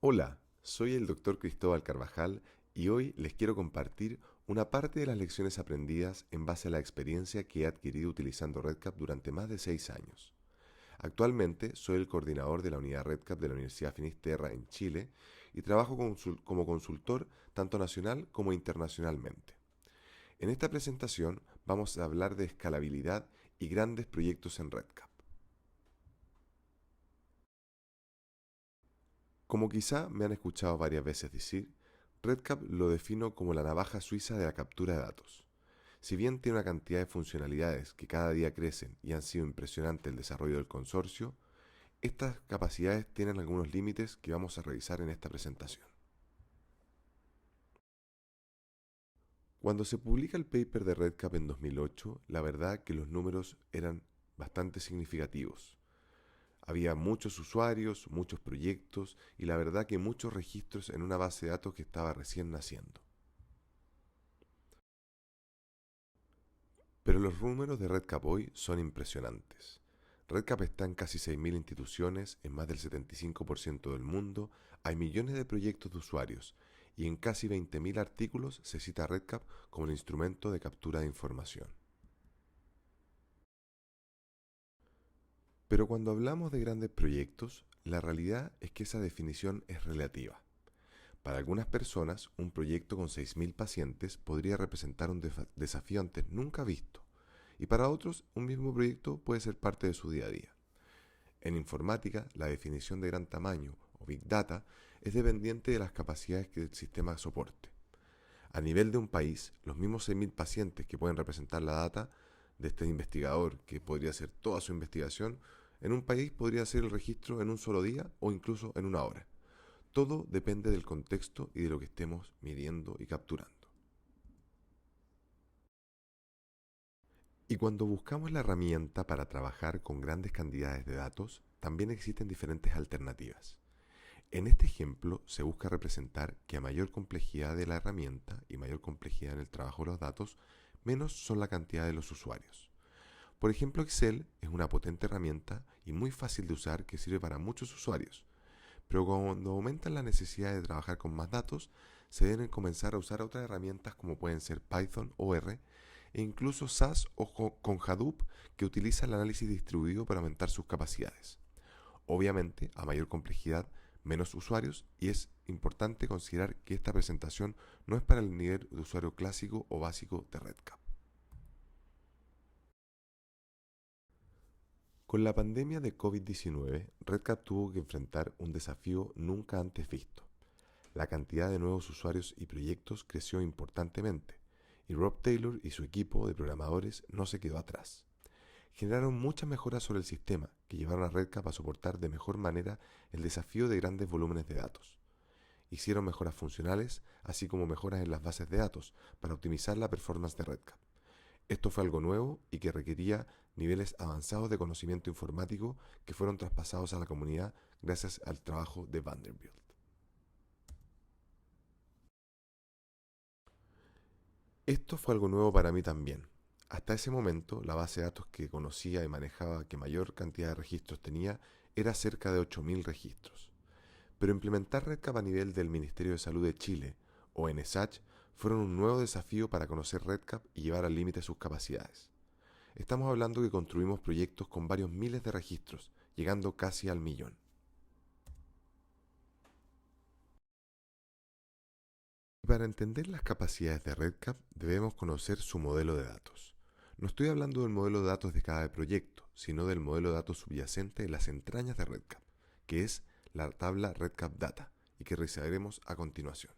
Hola, soy el Dr. Cristóbal Carvajal y hoy les quiero compartir una parte de las lecciones aprendidas en base a la experiencia que he adquirido utilizando RedCap durante más de 6 años. Actualmente soy el coordinador de la unidad RedCap de la Universidad Finisterra en Chile y trabajo como consultor tanto nacional como internacionalmente. En esta presentación vamos a hablar de escalabilidad y grandes proyectos en RedCap. Como quizá me han escuchado varias veces decir, RedCap lo defino como la navaja suiza de la captura de datos. Si bien tiene una cantidad de funcionalidades que cada día crecen y han sido impresionante el desarrollo del consorcio, estas capacidades tienen algunos límites que vamos a revisar en esta presentación. Cuando se publica el paper de RedCap en 2008, la verdad que los números eran bastante significativos. Había muchos usuarios, muchos proyectos y la verdad que muchos registros en una base de datos que estaba recién naciendo. Pero los números de RedCap hoy son impresionantes. RedCap está en casi 6.000 instituciones, en más del 75% del mundo, hay millones de proyectos de usuarios y en casi 20.000 artículos se cita RedCap como el instrumento de captura de información. Pero cuando hablamos de grandes proyectos, la realidad es que esa definición es relativa. Para algunas personas, un proyecto con 6.000 pacientes podría representar un desafío antes nunca visto, y para otros, un mismo proyecto puede ser parte de su día a día. En informática, la definición de gran tamaño o Big Data es dependiente de las capacidades que el sistema soporte. A nivel de un país, los mismos 6.000 pacientes que pueden representar la data de este investigador, que podría hacer toda su investigación, en un país podría hacer el registro en un solo día o incluso en una hora. Todo depende del contexto y de lo que estemos midiendo y capturando. Y cuando buscamos la herramienta para trabajar con grandes cantidades de datos, también existen diferentes alternativas. En este ejemplo se busca representar que a mayor complejidad de la herramienta y mayor complejidad en el trabajo de los datos, menos son la cantidad de los usuarios. Por ejemplo, Excel es una potente herramienta y muy fácil de usar que sirve para muchos usuarios, pero cuando aumentan la necesidad de trabajar con más datos, se deben comenzar a usar otras herramientas como pueden ser Python o R, e incluso SAS o con Hadoop, que utiliza el análisis distribuido para aumentar sus capacidades. Obviamente, a mayor complejidad, menos usuarios, y es importante considerar que esta presentación no es para el nivel de usuario clásico o básico de RedCap. Con la pandemia de COVID-19, RedCap tuvo que enfrentar un desafío nunca antes visto. La cantidad de nuevos usuarios y proyectos creció importantemente, y Rob Taylor y su equipo de programadores no se quedó atrás. Generaron muchas mejoras sobre el sistema que llevaron a RedCap a soportar de mejor manera el desafío de grandes volúmenes de datos. Hicieron mejoras funcionales, así como mejoras en las bases de datos, para optimizar la performance de RedCap. Esto fue algo nuevo y que requería niveles avanzados de conocimiento informático que fueron traspasados a la comunidad gracias al trabajo de Vanderbilt. Esto fue algo nuevo para mí también. Hasta ese momento, la base de datos que conocía y manejaba que mayor cantidad de registros tenía era cerca de 8.000 registros. Pero implementar RedCap a nivel del Ministerio de Salud de Chile, o NSH, fueron un nuevo desafío para conocer RedCap y llevar al límite sus capacidades. Estamos hablando que construimos proyectos con varios miles de registros, llegando casi al millón. Para entender las capacidades de RedCap debemos conocer su modelo de datos. No estoy hablando del modelo de datos de cada proyecto, sino del modelo de datos subyacente en las entrañas de RedCap, que es la tabla RedCap Data, y que revisaremos a continuación.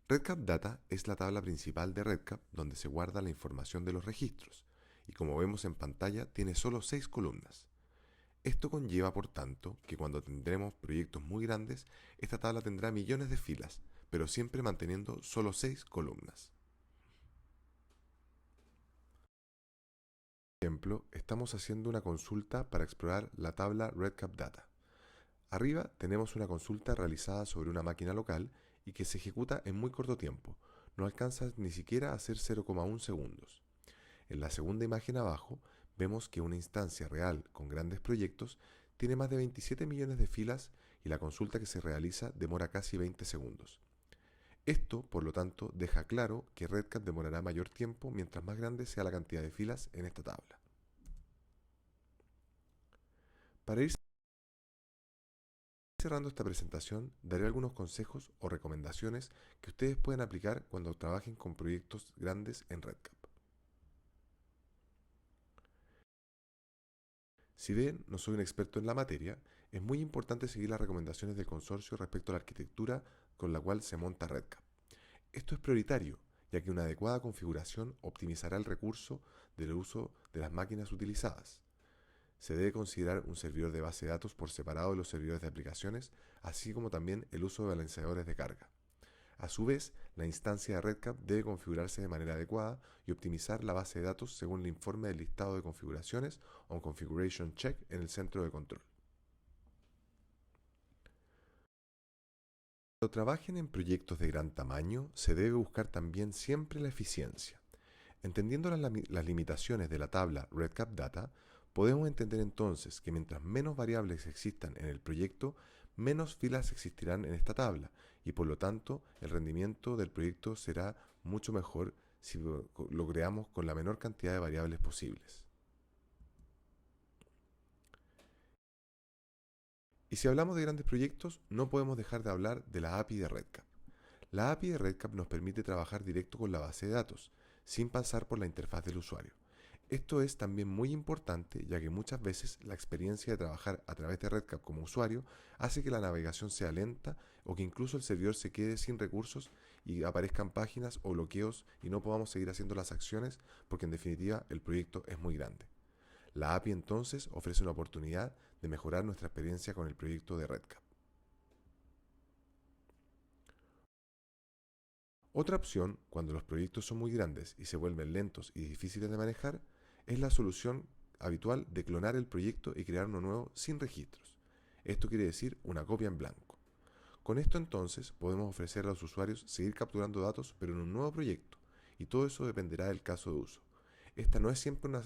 RedCap Data es la tabla principal de RedCap donde se guarda la información de los registros, y como vemos en pantalla tiene solo 6 columnas. Esto conlleva, por tanto, que cuando tendremos proyectos muy grandes, esta tabla tendrá millones de filas, pero siempre manteniendo solo 6 columnas. Por ejemplo, estamos haciendo una consulta para explorar la tabla RedCap Data. Arriba tenemos una consulta realizada sobre una máquina local y que se ejecuta en muy corto tiempo, no alcanza ni siquiera a hacer 0,1 segundos. En la segunda imagen abajo vemos que una instancia real con grandes proyectos tiene más de 27 millones de filas y la consulta que se realiza demora casi 20 segundos. Esto, por lo tanto, deja claro que RedCap demorará mayor tiempo mientras más grande sea la cantidad de filas en esta tabla. Para ir cerrando esta presentación, daré algunos consejos o recomendaciones que ustedes pueden aplicar cuando trabajen con proyectos grandes en RedCap. Si bien no soy un experto en la materia, es muy importante seguir las recomendaciones del consorcio respecto a la arquitectura con la cual se monta RedCap. Esto es prioritario, ya que una adecuada configuración optimizará el recurso del uso de las máquinas utilizadas. Se debe considerar un servidor de base de datos por separado de los servidores de aplicaciones, así como también el uso de balanceadores de carga. A su vez, la instancia de RedCap debe configurarse de manera adecuada y optimizar la base de datos según el informe del listado de configuraciones o Configuration Check en el centro de control. Cuando trabajen en proyectos de gran tamaño, se debe buscar también siempre la eficiencia. Entendiendo las limitaciones de la tabla RedCap Data, podemos entender entonces que mientras menos variables existan en el proyecto, menos filas existirán en esta tabla y por lo tanto el rendimiento del proyecto será mucho mejor si lo creamos con la menor cantidad de variables posibles. Y si hablamos de grandes proyectos, no podemos dejar de hablar de la API de RedCap. La API de RedCap nos permite trabajar directo con la base de datos, sin pasar por la interfaz del usuario. Esto es también muy importante, ya que muchas veces la experiencia de trabajar a través de RedCap como usuario hace que la navegación sea lenta o que incluso el servidor se quede sin recursos y aparezcan páginas o bloqueos y no podamos seguir haciendo las acciones porque en definitiva el proyecto es muy grande. La API entonces ofrece una oportunidad de mejorar nuestra experiencia con el proyecto de RedCap. Otra opción, cuando los proyectos son muy grandes y se vuelven lentos y difíciles de manejar, es la solución habitual de clonar el proyecto y crear uno nuevo sin registros. Esto quiere decir una copia en blanco. Con esto entonces podemos ofrecer a los usuarios seguir capturando datos pero en un nuevo proyecto, y todo eso dependerá del caso de uso. Esta no es siempre una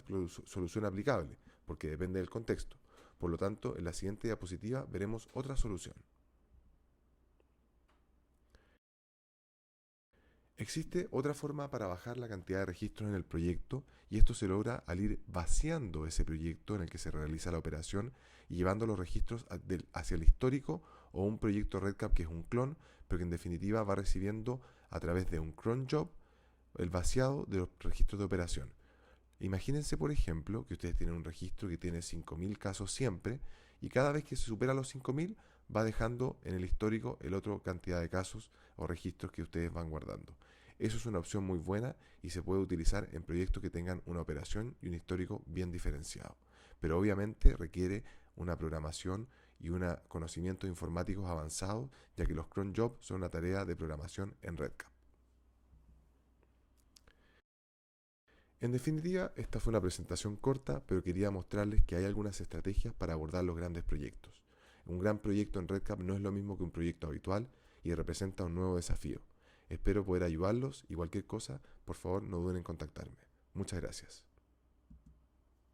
solución aplicable, porque depende del contexto. Por lo tanto, en la siguiente diapositiva veremos otra solución. Existe otra forma para bajar la cantidad de registros en el proyecto y esto se logra al ir vaciando ese proyecto en el que se realiza la operación y llevando los registros hacia el histórico o un proyecto RedCap que es un clon, pero que en definitiva va recibiendo a través de un cron job el vaciado de los registros de operación. Imagínense, por ejemplo, que ustedes tienen un registro que tiene 5.000 casos siempre y cada vez que se supera los 5.000 va dejando en el histórico el otro cantidad de casos o registros que ustedes van guardando. Eso es una opción muy buena y se puede utilizar en proyectos que tengan una operación y un histórico bien diferenciado. Pero obviamente requiere una programación y un conocimiento informáticos avanzados, ya que los cron jobs son una tarea de programación en RedCap. En definitiva, esta fue una presentación corta, pero quería mostrarles que hay algunas estrategias para abordar los grandes proyectos. Un gran proyecto en RedCap no es lo mismo que un proyecto habitual y representa un nuevo desafío. Espero poder ayudarlos y cualquier cosa, por favor no duden en contactarme. Muchas gracias.